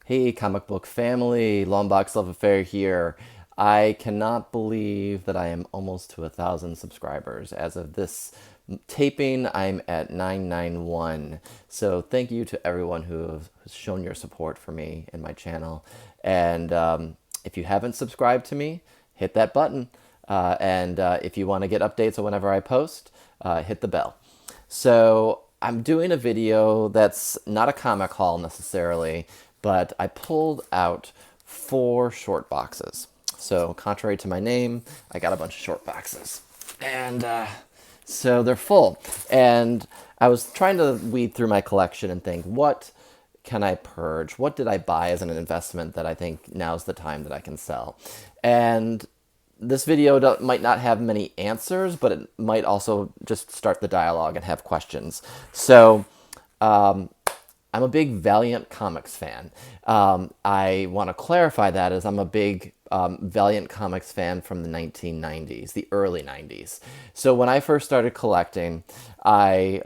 Hey, comic book family, Long Box Love Affair here. I cannot believe that I am almost to 1,000 subscribers. As of this taping, I'm at 991. So thank you to everyone who has shown your support for me and my channel. And if you haven't subscribed to me, hit that button. And if you want to get updates on whenever I post, hit the bell. So I'm doing a video that's not a comic haul necessarily, but I pulled out 4 short boxes. So contrary to my name, I got a bunch of short boxes. And so they're full. And I was trying to weed through my collection and think, what can I purge? What did I buy as an investment that I think now's the time that I can sell? And this video might not have many answers, but it might also just start the dialogue and have questions. So I'm a big Valiant Comics fan. I want to clarify that as I'm a big Valiant Comics fan from the 1990s, the early 90s. So when I first started collecting, I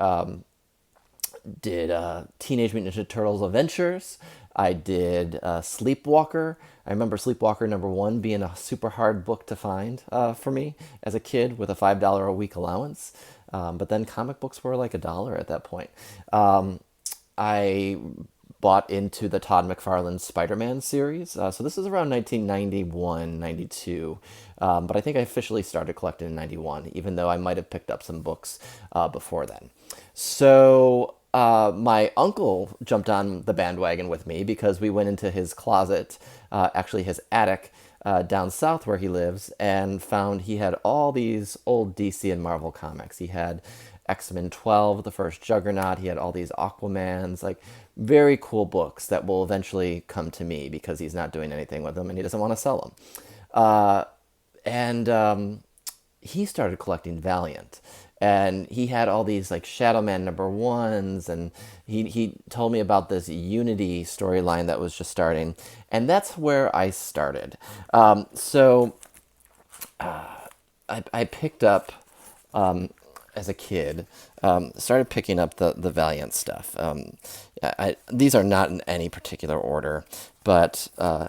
did Teenage Mutant Ninja Turtles Adventures. I did Sleepwalker. I remember Sleepwalker #1 being a super hard book to find for me as a kid with a $5 a week allowance. But then comic books were like $1 at that point. I bought into the Todd McFarlane Spider-Man series. So this is around 1991, 92. But I think I officially started collecting in 91, even though I might have picked up some books before then. So my uncle jumped on the bandwagon with me because we went into his closet, actually his attic, down south where he lives, and found he had all these old DC and Marvel comics. He had X-Men 12, the first Juggernaut. He had all these Aquamans, like very cool books that will eventually come to me because he's not doing anything with them and he doesn't want to sell them. And he started collecting Valiant. And he had all these like Shadow Man #1s, and he told me about this Unity storyline that was just starting, and that's where I started. So I picked up as a kid, started picking up the Valiant stuff. These are not in any particular order, but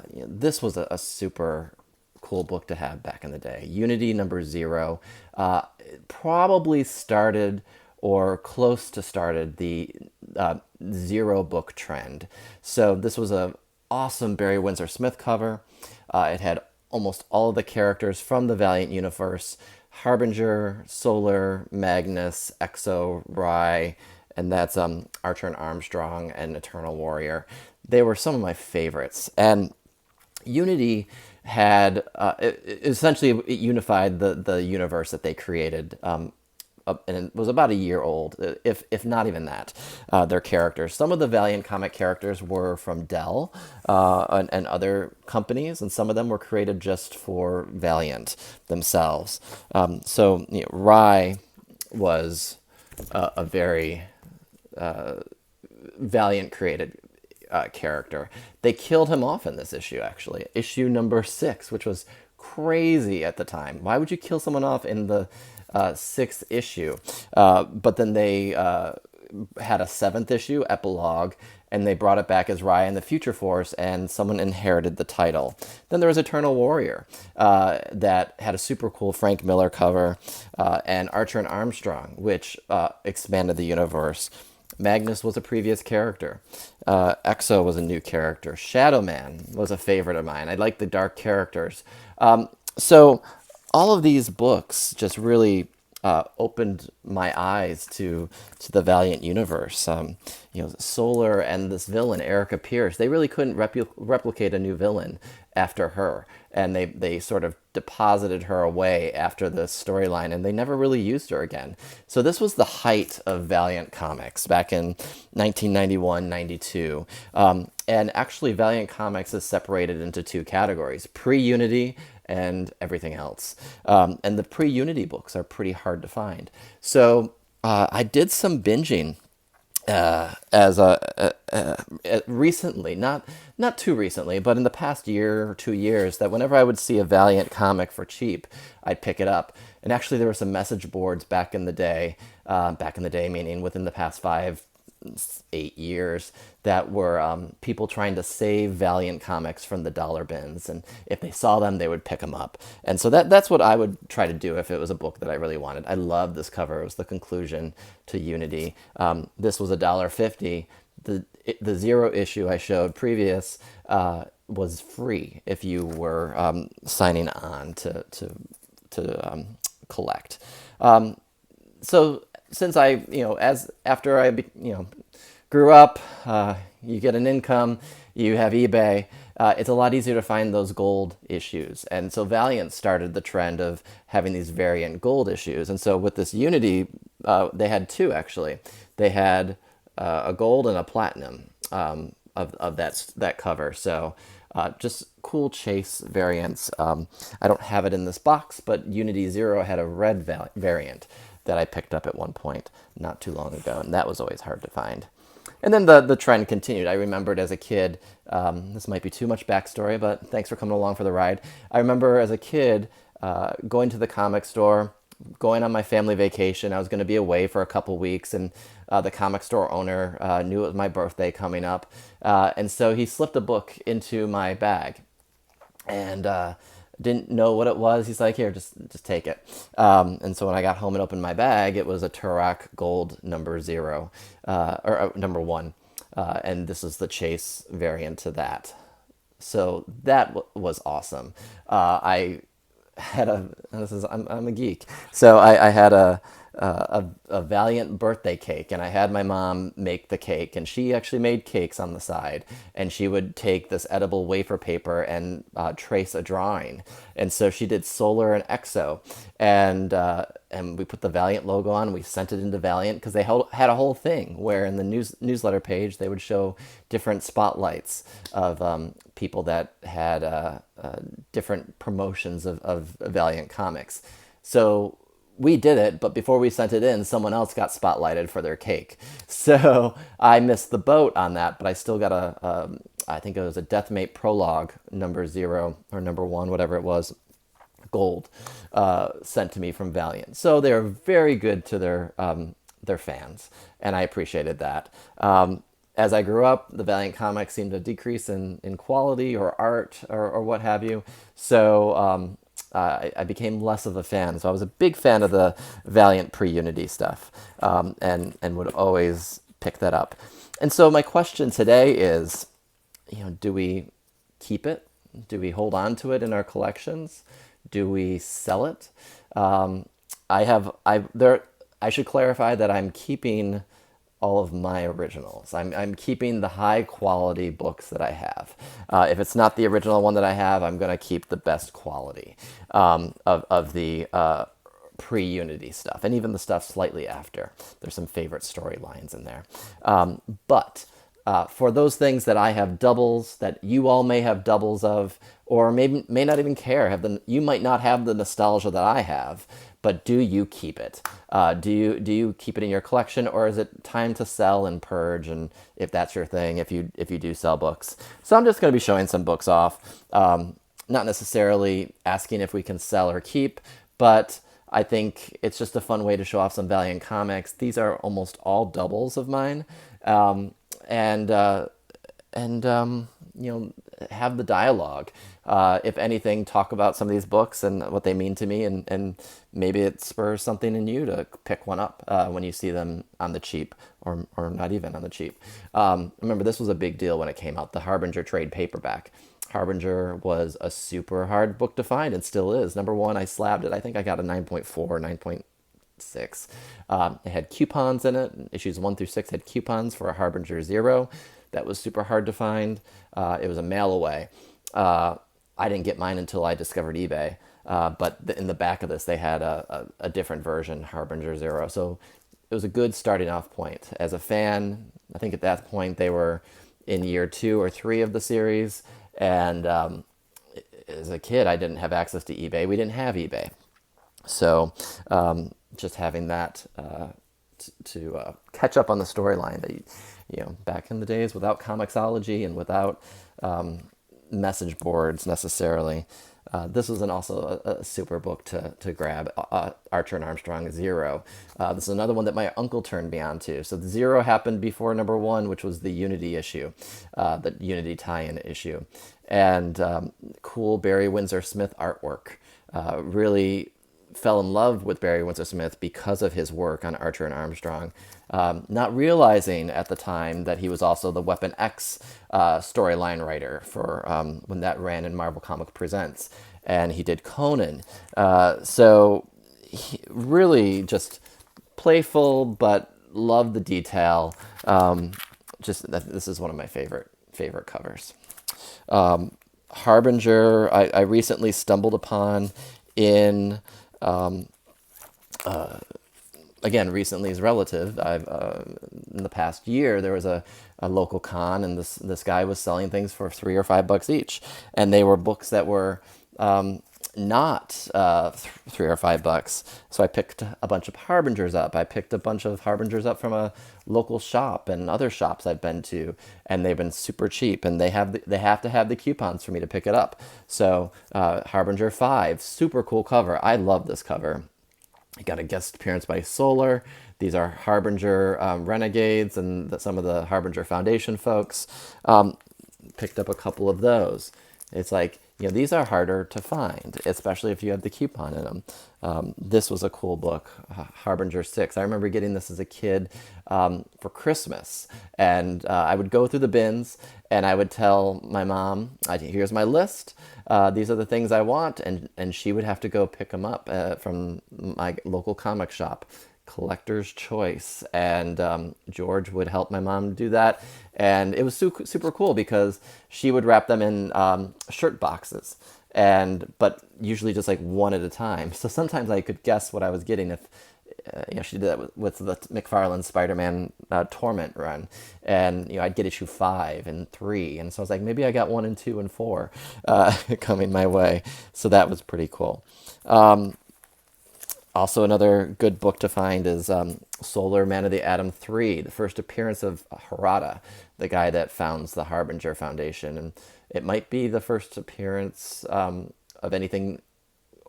this was a super cool book to have back in the day. Unity #0 probably started or close to started the zero book trend. So this was a awesome Barry Windsor Smith cover. It had almost all of the characters from the Valiant universe: Harbinger, Solar, Magnus, Exo, Rye, and that's Archer and Armstrong and Eternal Warrior. They were some of my favorites. And Unity had essentially it unified the universe that they created, and it was about a year old, if not even that. Their characters, some of the Valiant comic characters were from Dell and other companies, and some of them were created just for Valiant themselves. So Rye was a very Valiant created character. They killed him off in this issue, actually. Issue #6, which was crazy at the time. Why would you kill someone off in the 6th issue? But then they had a 7th issue, epilogue, and they brought it back as Raya and the Future Force, and someone inherited the title. Then there was Eternal Warrior, that had a super cool Frank Miller cover, and Archer and Armstrong, which expanded the universe. Magnus was a previous character. Exo was a new character. Shadow Man was a favorite of mine. I like the dark characters. So all of these books just really opened my eyes to the Valiant universe. Solar and this villain, Erica Pierce, they really couldn't replicate a new villain after her. And they sort of deposited her away after the storyline, and they never really used her again. So this was the height of Valiant Comics back in 1991, 92. And actually, Valiant Comics is separated into 2 categories: pre-Unity and everything else. And the pre-Unity books are pretty hard to find. So I did some binging recently, not too recently, but in the past year or 2 years, that whenever I would see a Valiant comic for cheap, I'd pick it up. And actually, there were some message boards back in the day meaning within the past 8 years that were people trying to save Valiant Comics from the dollar bins, and if they saw them, they would pick them up. And so that's what I would try to do if it was a book that I really wanted. I love this cover. It was the conclusion to Unity. This was $1.50. The zero issue I showed previous was free if you were signing on to collect. So since I, as after I, grew up, you get an income, you have eBay. It's a lot easier to find those gold issues, and so Valiant started the trend of having these variant gold issues. And so with this Unity, they had two actually. They had a gold and a platinum of that cover. So just cool chase variants. I don't have it in this box, but Unity Zero had a red variant that I picked up at one point not too long ago, and that was always hard to find. And then the trend continued. I remembered as a kid, this might be too much backstory, but thanks for coming along for the ride. I remember as a kid going to the comic store, going on my family vacation. I was going to be away for a couple weeks, and the comic store owner knew it was my birthday coming up, and so he slipped a book into my bag, and didn't know what it was. He's like, "Here, just take it." And so when I got home and opened my bag, it was a Turok Gold number 0, or number 1, and this is the chase variant to that. So that was awesome. I had I'm a geek, so I had a Valiant birthday cake, and I had my mom make the cake, and she actually made cakes on the side, and she would take this edible wafer paper and trace a drawing. And so she did Solar and Exo, and we put the Valiant logo on. We sent it into Valiant because they had a whole thing where in the newsletter page they would show different spotlights of people that had different promotions of Valiant Comics. So we did it, but before we sent it in, someone else got spotlighted for their cake. So I missed the boat on that, but I still got I think it was a Deathmate prologue number 0 or number 1, whatever it was, gold, sent to me from Valiant. So they're very good to their fans, and I appreciated that. As I grew up, the Valiant comics seemed to decrease in quality or art or what have you. So I became less of a fan. So I was a big fan of the Valiant pre-Unity stuff, and would always pick that up. And so my question today is, do we keep it? Do we hold on to it in our collections? Do we sell it? I should clarify that I'm keeping all of my originals. I'm keeping the high quality books that I have. If it's not the original one that I have, I'm going to keep the best quality of the pre-Unity stuff, and even the stuff slightly after. There's some favorite storylines in there. But for those things that I have doubles, that you all may have doubles of, or may not even care, you might not have the nostalgia that I have, but do you keep it? Do you keep it in your collection, or is it time to sell and purge? And if that's your thing, if you do sell books, so I'm just going to be showing some books off, not necessarily asking if we can sell or keep, but I think it's just a fun way to show off some Valiant comics. These are almost all doubles of mine, and have the dialogue. If anything, talk about some of these books and what they mean to me, and maybe it spurs something in you to pick one up when you see them on the cheap, or not even on the cheap. Remember, this was a big deal when it came out, the Harbinger trade paperback. Harbinger was a super hard book to find, and still is. Number 1, I slabbed it. I think I got a 9.4, 9.6. It had coupons in it. Issues 1 through 6 had coupons for a Harbinger 0. That was super hard to find. It was a mail away. I didn't get mine until I discovered eBay. But in the back of this, they had a different version, Harbinger 0. So it was a good starting off point. As a fan, I think at that point they were in year 2 or 3 of the series. And as a kid, I didn't have access to eBay. We didn't have eBay. So just having that to catch up on the storyline that, back in the days without Comixology and without message boards necessarily. This was also a super book to grab. Archer and Armstrong Zero. This is another one that my uncle turned me on to. So the Zero happened before number one, which was the Unity issue, the Unity tie-in issue, and cool Barry Windsor Smith artwork. Really fell in love with Barry Windsor Smith because of his work on Archer and Armstrong, not realizing at the time that he was also the Weapon X storyline writer for when that ran in Marvel Comic Presents, and he did Conan. So he really just playful, but loved the detail. This is one of my favorite covers. Harbinger, I recently stumbled upon in again, recently is relative. I've in the past year there was a local con, and this guy was selling things for $3 or $5 each, and they were books that were not $3 or $5. So I picked a bunch of Harbingers up. I picked a bunch of Harbingers up from a local shop and other shops I've been to, and they've been super cheap. And they have to have the coupons for me to pick it up. So Harbinger 5, super cool cover. I love this cover. I got a guest appearance by Solar. These are Harbinger Renegades and some of the Harbinger Foundation folks. Picked up a couple of those. It's like, these are harder to find, especially if you have the coupon in them. This was a cool book, Harbinger 6. I remember getting this as a kid for Christmas. And I would go through the bins and I would tell my mom, here's my list. These are the things I want. And she would have to go pick them up from my local comic shop. Collector's Choice, and George would help my mom do that, and it was super cool because she would wrap them in shirt boxes, but usually just like one at a time. So sometimes I could guess what I was getting if she did that with the McFarlane Spider-Man Torment run, and I'd get issue 5 and 3, and so I was like, maybe I got 1 and 2 and 4 coming my way. So that was pretty cool. Also, another good book to find is Solar Man of the Atom 3, the first appearance of Harada, the guy that founds the Harbinger Foundation. And it might be the first appearance of anything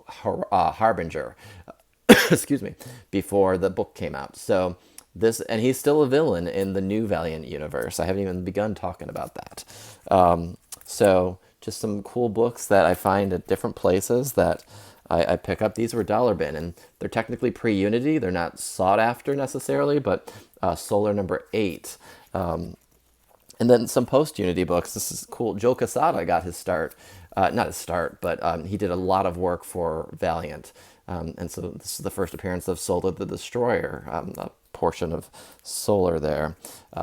Harbinger, excuse me, before the book came out. So and he's still a villain in the new Valiant universe. I haven't even begun talking about that. So just some cool books that I find at different places that I pick up. These were dollar bin, and they're technically pre-Unity. They're not sought after necessarily, but Solar number 8. And then some post-Unity books. This is cool. Joe Quesada got his start. Not his start, but he did a lot of work for Valiant. And so this is the first appearance of Solar the Destroyer, a portion of Solar there.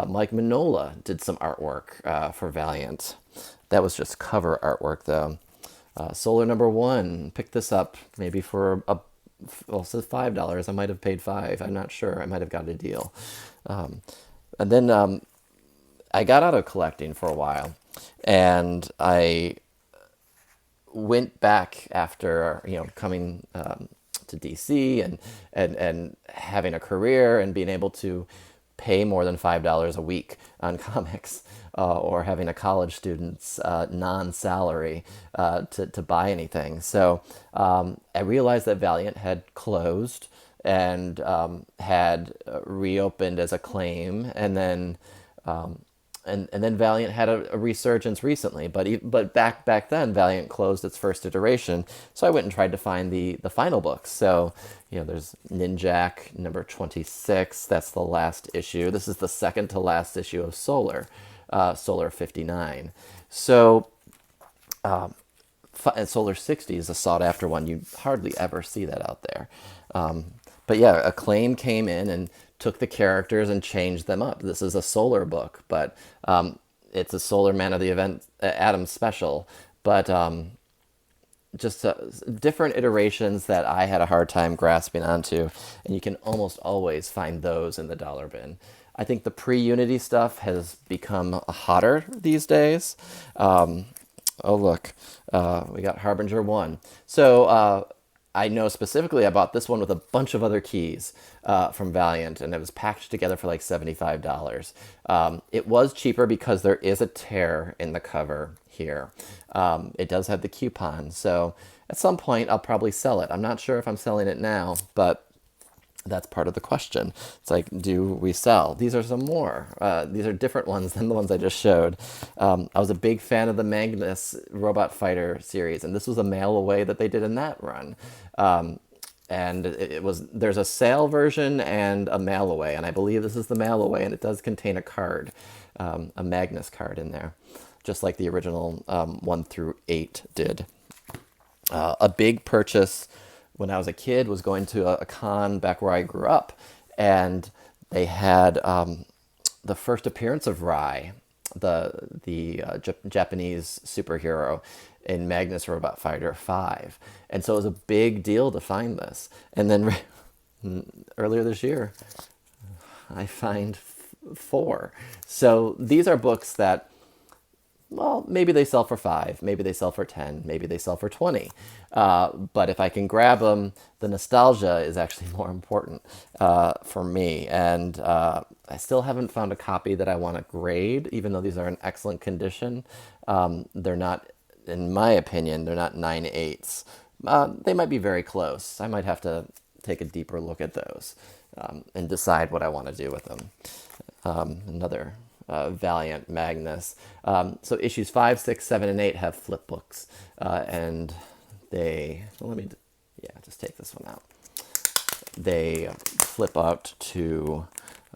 Mike Mignola did some artwork for Valiant. That was just cover artwork, though. Solar number 1, picked this up maybe for it says $5. I might have paid $5. I'm not sure. I might have got a deal. And then I got out of collecting for a while, and I went back after coming to DC and having a career and being able to pay more than $5 a week on comics, or having a college student's non-salary to buy anything. So I realized that Valiant had closed and had reopened as Acclaim, and then and then Valiant had a resurgence recently. But back then Valiant closed its first iteration. So I went and tried to find the final books. So there's Ninjak number 26. That's the last issue. This is the second to last issue of Solar. Solar 59. So, and Solar 60 is a sought after one. You hardly ever see that out there. But yeah, Acclaim came in and took the characters and changed them up. This is a Solar book, but it's a Solar Man of the Atom special. But just different iterations that I had a hard time grasping onto, and you can almost always find those in the dollar bin. I think the pre-Unity stuff has become hotter these days. Oh, look. We got Harbinger 1. So I know specifically I bought this one with a bunch of other keys from Valiant, and it was packaged together for like $75. It was cheaper because there is a tear in the cover here. It does have the coupon, so at some point I'll probably sell it. I'm not sure if I'm selling it now, but that's part of the question. It's like, do we sell? These are some more. These are different ones than the ones I just showed. I was a big fan of the Magnus Robot Fighter series, and this was a mail away that they did in that run. And it was, there's a sale version and a mail away, and I believe this is the mail away, and it does contain a card, a Magnus card in there, just like the original 1 through 8 did. A big purchase when I was a kid was going to a con back where I grew up, and they had the first appearance of Rai, the Japanese superhero, in Magnus Robot Fighter 5. And so it was a big deal to find this. And then earlier this year, I find 4. So these are books that, well, maybe they sell for 5, maybe they sell for 10, maybe they sell for 20. But if I can grab them, the nostalgia is actually more important for me. And I still haven't found a copy that I want to grade, even though these are in excellent condition. They're not, in my opinion, they're not 9/8. They might be very close. I might have to take a deeper look at those and decide what I want to do with them. Another Valiant Magnus. So issues 5, 6, 7, and 8 have flip books, and they, well, let me, yeah, just take this one out. They flip out to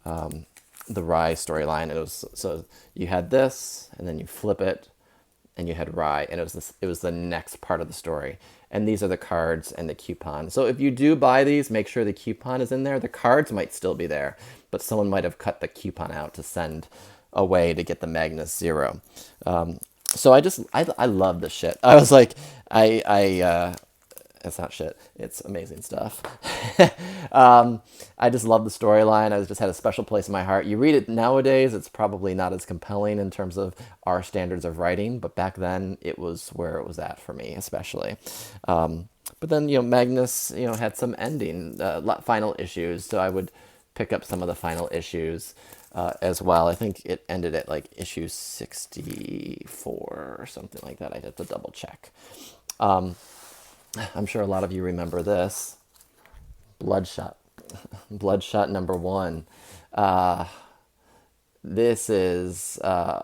the Rai storyline. It was, so you had this, and then you flip it, and you had Rai, and it was the next part of the story. And these are the cards and the coupon. So if you do buy these, make sure the coupon is in there. The cards might still be there, but someone might have cut the coupon out to send away to get the Magnus Zero. So I love this shit. I was like, it's not shit. It's amazing stuff. I just love the storyline. I just had a special place in my heart. You read it nowadays, it's probably not as compelling in terms of our standards of writing, but back then it was where it was at for me, especially. But then, Magnus, had some ending, final issues, so I would pick up some of the final issues as well. I think it ended at like issue 64 or something like that. I'd have to double check. I'm sure a lot of you remember this. Bloodshot. Bloodshot number 1. This is, I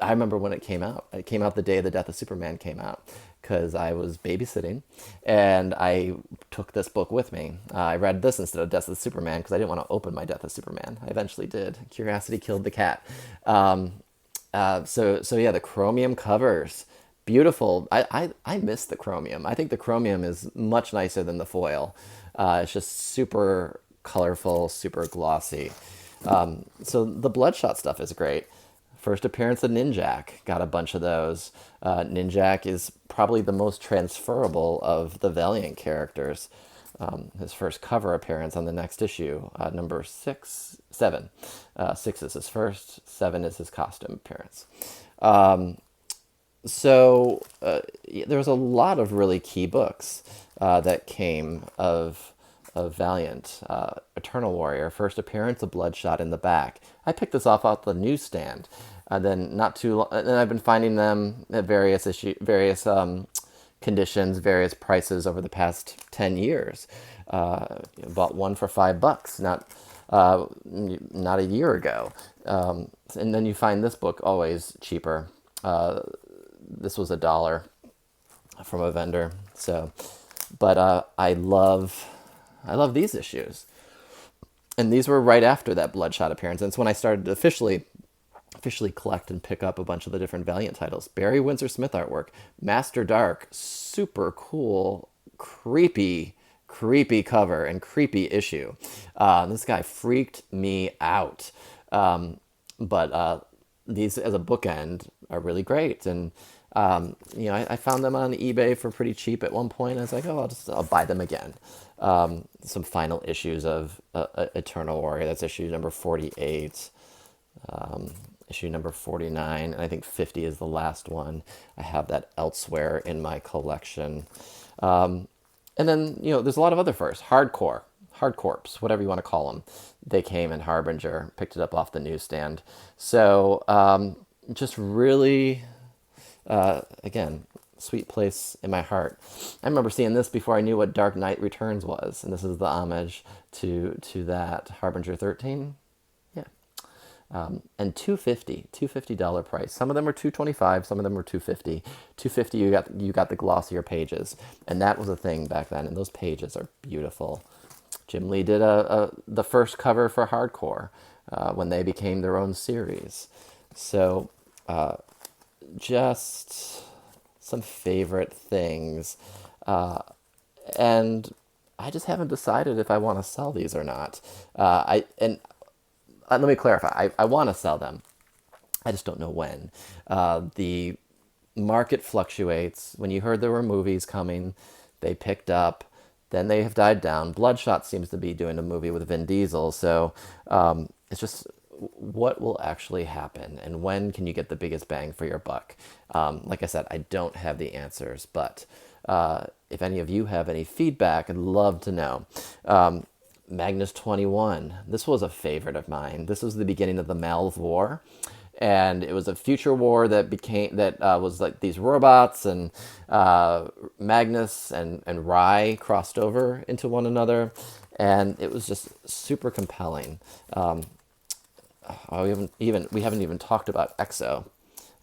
remember when it came out. It came out the day the Death of Superman came out, because I was babysitting, and I took this book with me. I read this instead of Death of Superman, because I didn't want to open my Death of Superman. I eventually did. Curiosity killed the cat. So yeah, the Chromium covers. Beautiful. I miss the Chromium. I think the Chromium is much nicer than the foil. It's just super colorful, super glossy. So the Bloodshot stuff is great. First appearance of Ninjak. Got a bunch of those. Ninjak is probably the most transferable of the Valiant characters. His first cover appearance on the next issue, number 7. 6 is his first, 7 is his costume appearance. So there was a lot of really key books that came of Valiant. Eternal Warrior, first appearance of Bloodshot in the back. I picked this off the newsstand. Then not too long, and I've been finding them at various conditions, various prices over the past 10 years. Bought one for $5, not a year ago. And then you find this book always cheaper. This was $1 from a vendor. So, but I love these issues, and these were right after that Bloodshot appearance. And it's when I started to officially collect and pick up a bunch of the different Valiant titles. Barry Windsor Smith artwork, Master Dark, super cool, creepy cover and creepy issue. This guy freaked me out. But these as a bookend are really great. And I found them on eBay for pretty cheap at one point. I was like, I'll buy them again. Some final issues of Eternal Warrior. That's issue number 48. Issue number 49, and I think 50 is the last one. I have that elsewhere in my collection. And then, there's a lot of other firsts. Hardcorps, whatever you want to call them. They came in Harbinger, picked it up off the newsstand. So just really Again, sweet place in my heart. I remember seeing this before I knew what Dark Knight Returns was, and this is the homage to that Harbinger 13. Yeah. And 250, $250 price. Some of them were 225, some of them were 250. 250 you got the glossier pages, and that was a thing back then, and those pages are beautiful. Jim Lee did the first cover for Hardcore when they became their own series. So just some favorite things. And I just haven't decided if I want to sell these or not. Let me clarify. I want to sell them. I just don't know when. The market fluctuates. When you heard there were movies coming, they picked up. Then they have died down. Bloodshot seems to be doing a movie with Vin Diesel. So it's just what will actually happen and when can you get the biggest bang for your buck? Like I said, I don't have the answers, but if any of you have any feedback, I'd love to know. Magnus 21. This was a favorite of mine. This was the beginning of the Malv War. And it was a future war that was like these robots, and Magnus and Rye crossed over into one another, and it was just super compelling. We haven't even talked about Exo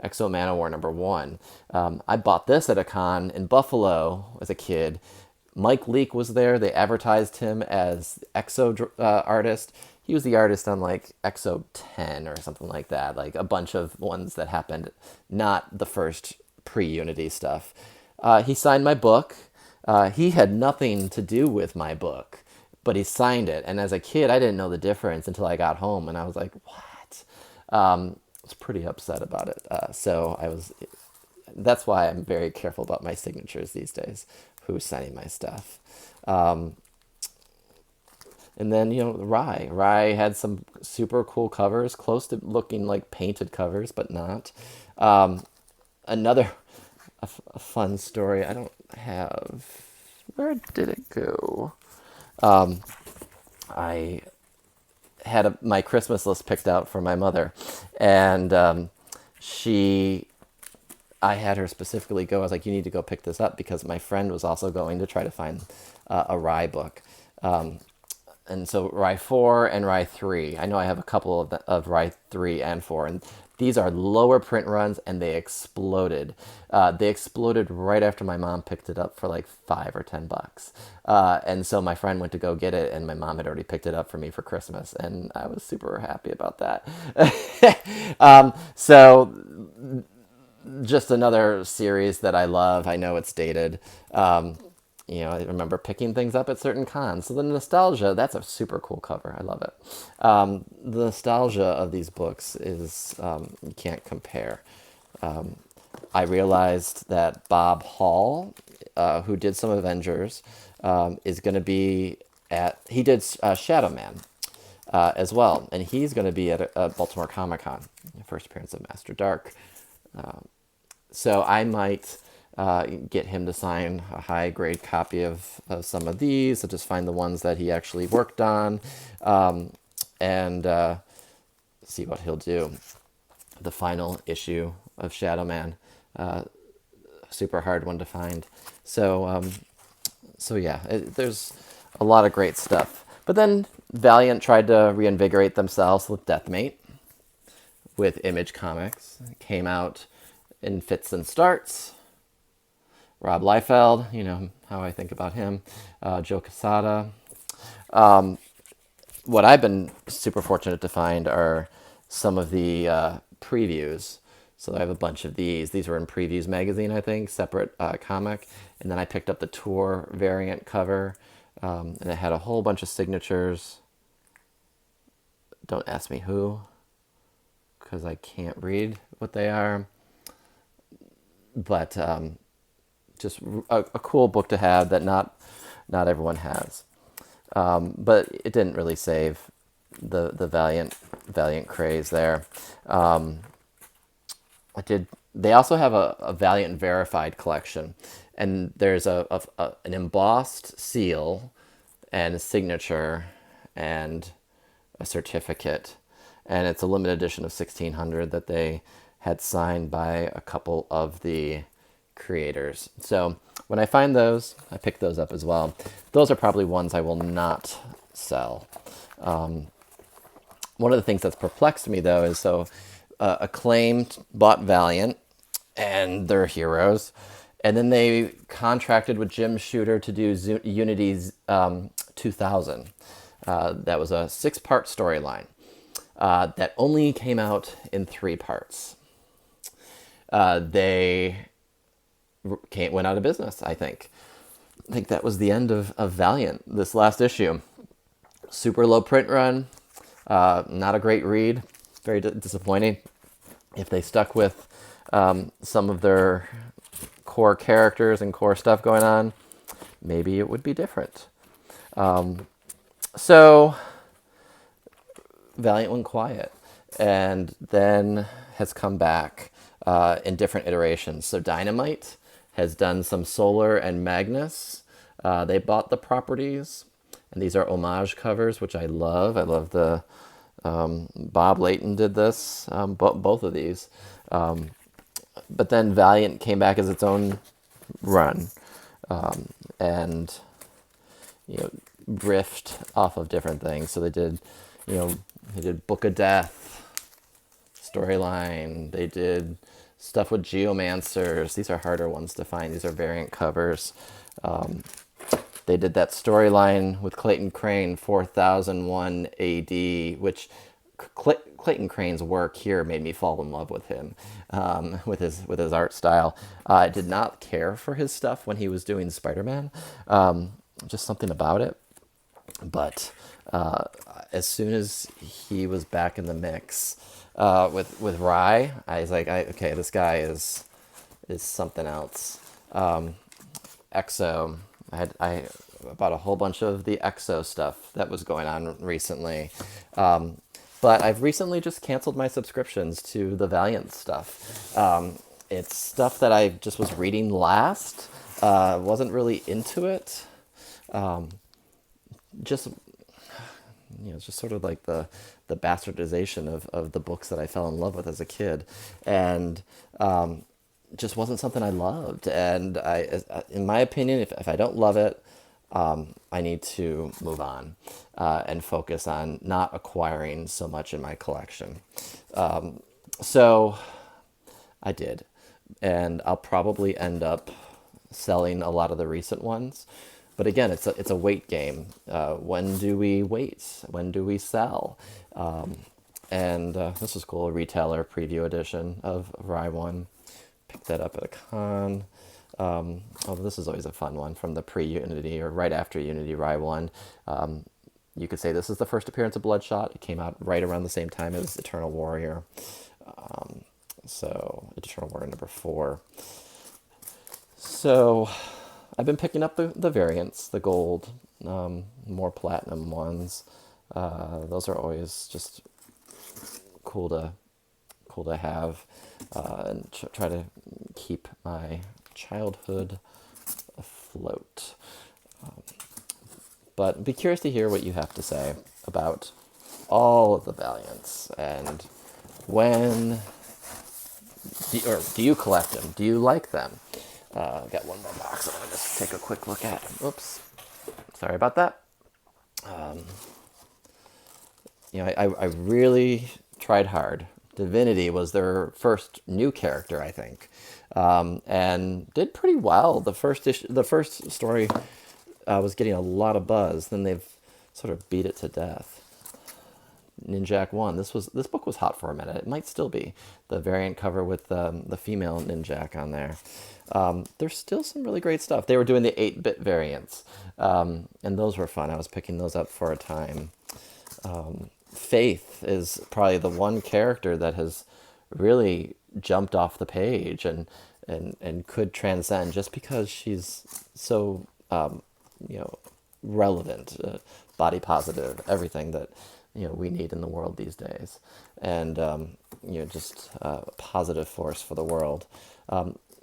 Manowar #1. I bought this at a con in Buffalo as a kid. Mike Leake was there. They advertised him as Exo artist. He was the artist on like Exo 10 or something like that, like a bunch of ones that happened, not the first pre-Unity stuff. He signed my book. He had nothing to do with my book, but he signed it. And as a kid, I didn't know the difference until I got home, and I was like, what? I was pretty upset about it. That's why I'm very careful about my signatures these days, who's signing my stuff. And then, Rye had some super cool covers, close to looking like painted covers, but not. Another a fun story. I don't have... Where did it go? I had my Christmas list picked out for my mother, and I had her specifically go. I was like, you need to go pick this up, because my friend was also going to try to find a Rye book. And so Rye 4 and Rye 3. I know I have a couple of Rye 3 and 4, and these are lower print runs, and they exploded. They exploded right after my mom picked it up for like $5 or $10. And so my friend went to go get it, and my mom had already picked it up for me for Christmas, and I was super happy about that. So just another series that I love. I know it's dated. I remember picking things up at certain cons. So the nostalgia, that's a super cool cover. I love it. The nostalgia of these books is, you can't compare. I realized that Bob Hall, who did some Avengers, is going to be he did Shadow Man as well. And he's going to be at Baltimore Comic Con, first appearance of Master Dark. So I might... get him to sign a high-grade copy of some of these. I'll just find the ones that he actually worked on, and see what he'll do. The final issue of Shadow Man, super hard one to find. So yeah, there's a lot of great stuff. But then Valiant tried to reinvigorate themselves with Deathmate, with Image Comics. It came out in fits and starts. Rob Liefeld, you know how I think about him. Joe Quesada. What I've been super fortunate to find are some of the previews. So I have a bunch of these. These were in Previews magazine, I think, separate comic. And then I picked up the Tour variant cover, and it had a whole bunch of signatures. Don't ask me who, because I can't read what they are. But just a cool book to have that not everyone has. But it didn't really save the Valiant craze there. They also have a Valiant Verified collection, and there's an embossed seal and a signature and a certificate, and it's a limited edition of 1600 that they had signed by a couple of the creators. So when I find those, I pick those up as well. Those are probably ones I will not sell. One of the things that's perplexed me, though, is Acclaim bought Valiant and their heroes, and then they contracted with Jim Shooter to do Unity's 2000. That was a 6-part storyline that only came out in 3 parts. They went out of business, I think. I think that was the end of Valiant, this last issue. Super low print run, not a great read, very disappointing. If they stuck with some of their core characters and core stuff going on, maybe it would be different. So Valiant went quiet and then has come back in different iterations. So Dynamite has done some Solar and Magnus. They bought the properties, and these are homage covers, which I love. I love the Bob Layton did this, both of these. But then Valiant came back as its own run, and riffed off of different things. So they did Book of Death storyline. They did stuff with Geomancers. These are harder ones to find. These are variant covers. They did that storyline with Clayton Crane, 4001 AD, which Clayton Crane's work here made me fall in love with him, with his art style. I did not care for his stuff when he was doing Spider-Man, just something about it. But as soon as he was back in the mix with Rye, I was like, okay, this guy is something else. Exo, I bought a whole bunch of the Exo stuff that was going on recently. But I've recently just canceled my subscriptions to the Valiant stuff. It's stuff that I just was reading last. Wasn't really into it. It's just sort of like the bastardization of the books that I fell in love with as a kid. And just wasn't something I loved. And in my opinion, if I don't love it, I need to move on and focus on not acquiring so much in my collection. So I did. And I'll probably end up selling a lot of the recent ones. But again, it's a wait game. When do we wait? When do we sell? And this was cool, a retailer preview edition of Rye 1. Picked that up at a con. This is always a fun one from the pre-Unity or right after Unity Rye 1. You could say this is the first appearance of Bloodshot. It came out right around the same time as Eternal Warrior. So Eternal Warrior number 4. So I've been picking up the variants, the gold, more platinum ones. Those are always just cool to have, and try to keep my childhood afloat. But be curious to hear what you have to say about all of the Valiants, and do you collect them? Do you like them? I've got one more box I'm going to just take a quick look at. Oops. Sorry about that. I really tried hard. Divinity was their first new character, I think, and did pretty well. The first story was getting a lot of buzz. Then they've sort of beat it to death. Ninjak 1. This book was hot for a minute. It might still be. The variant cover with the female Ninjak on there. There's still some really great stuff. They were doing the 8-bit variants, and those were fun. I was picking those up for a time. Faith is probably the one character that has really jumped off the page and could transcend just because she's so relevant, body positive, everything that we need in the world these days, and just a positive force for the world.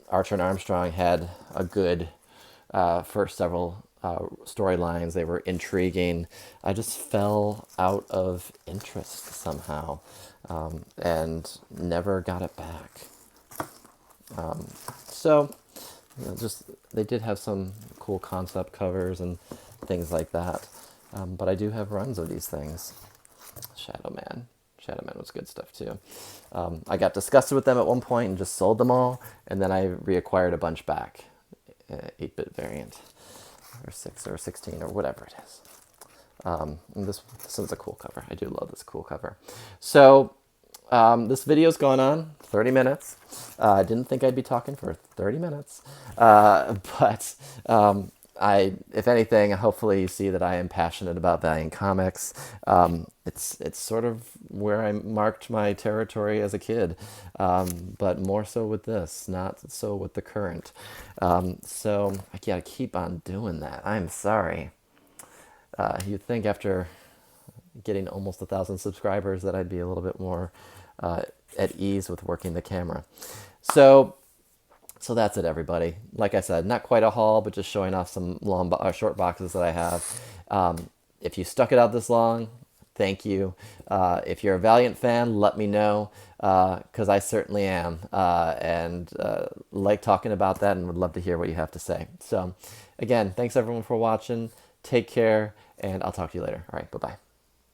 Archer and Armstrong had a good first several storylines. They were intriguing. I just fell out of interest somehow, and never got it back. So, just they did have some cool concept covers and things like that. But I do have runs of these things. Shadow Man was good stuff too. I got disgusted with them at one point and just sold them all, and then I reacquired a bunch back, 8-bit variant, or 6 or 16 or whatever it is. And this one's a cool cover. I do love this cool cover. So this video's gone on 30 minutes. I didn't think I'd be talking for 30 minutes, but if anything, hopefully you see that I am passionate about Valiant Comics. It's sort of where I marked my territory as a kid, but more so with this, not so with the current. So I gotta keep on doing that. I'm sorry. You'd think after getting almost 1,000 subscribers that I'd be a little bit more at ease with working the camera. So that's it, everybody. Like I said, not quite a haul, but just showing off some short boxes that I have. If you stuck it out this long, thank you. If you're a Valiant fan, let me know, because I certainly am, and like talking about that and would love to hear what you have to say. So again, thanks everyone for watching. Take care, and I'll talk to you later. All right, bye-bye.